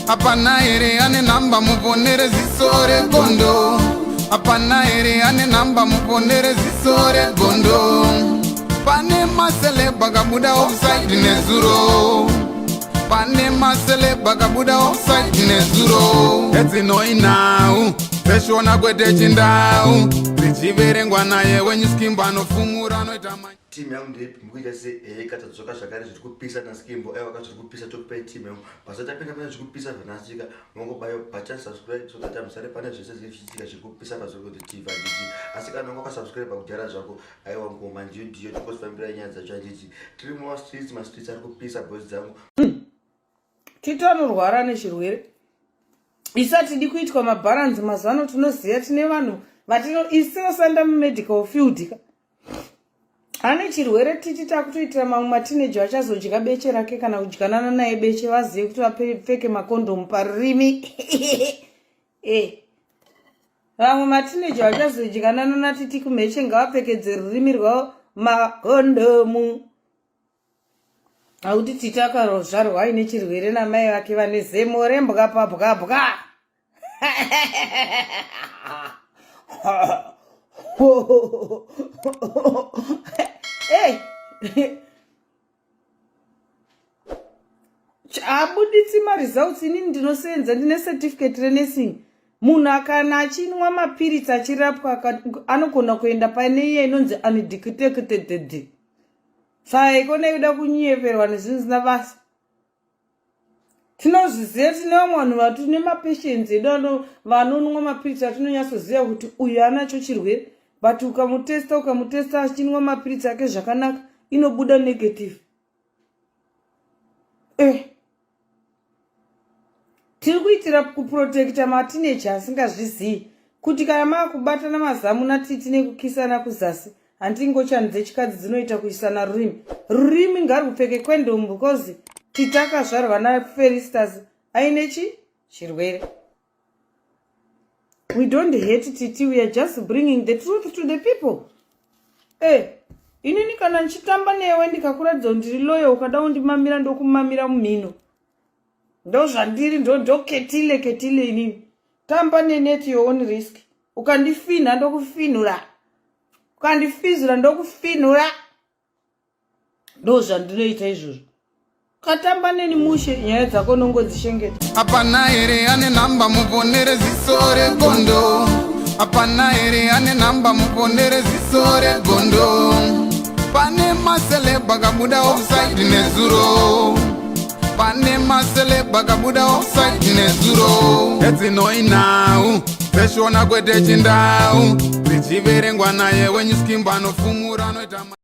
Apana ere ane namba muponere zisore gondo. Apana ere ane namba muponere zisore gondo. Pane masele bagabuda offside nezuro. Pane masele bagabuda offside nezuro. Eti no inau. Peshona kwete chindau. Zichiverengwa naye when you skimba no fumura no itama. Team yangu ndipo mkuja se katadzoka zvakare zvirikupisa naskimbo zvirikupisa tokupai team yangu pasatapinda pane zvirikupisa zvanasika nongobayo subscribe so that musare pane zvese zvichiitika zvirikupisa pazviri TV handiti asi kana wakasubscribe kudhara zvako aiwa ngoma ndiyo tikosifambira nyaya dzacho handiti tiri mastreets ari kupisa boys dzangu titanorwara nezvirwere isatidi kuitwa mabalance mazano tunoziya tine vanhu isinosanda mumedical field ane chirwere Titi takutoitira mamwe mateenager achazodya beche rake kana kudyanana naye beche vazive kuti vapfeke makondomu parurimi vamwe mateenager vachazodyanana naTiti kumheche ngavapfekedze rurimi rwavo makondomu akuti Titi akarozvarwa aine chirwere namai vake vane zemo rembwa pabwabwa abuditsi maresults inini ndinosenza ndine certificate renursing munhu akana achinwa mapiritsi achirapwa anogona kuenda pane iye inonzi undetected saiko nekuda kunyeverwa nezvinhu zvisina basa tinozviziva tine vamwe vanhu vatine mapatients edu vanonwa mapiritsi atinonyatsoziva kuti uyu anacho chirwere but ukamutesta achinwa mapiritsi ake zvakanaka inobuda negative. Tiri kuitira kuprotecta mateenager asingazvizivi kuti kana maakubatana mazamu naTiti nekukisana kuzasi handingochanze chikadzi dzinoita kuisana rurimi ngarupfeke condom because Titi akazvarwa naferistas aine chirwere. We don't hate Titi, we are just bringing the truth to the people. Inini kana nchitamba newe ndikakuradza ndiri loyo ukada undimamira ndokumamira mumhino. Ndo zvandiri ndoketile inini. Tamba neneti your own risk. Ukandifina ndokufinura. Ukandifizura ndokufinura. Ndo zvandinoita izvozvo. Katamba neni mushe nyaya dzako nongodzishengeta. Apana ere ane namba muponere zisore gondo. Apana ere ane namba muponere zisore gondo. Pane masele bagabuda offside nezuro. Pane masele bagabuda offside nezuro. Eti no inau. Peshona kwete chindau. Zichiverengwa naye when you skimba no fumura no itama.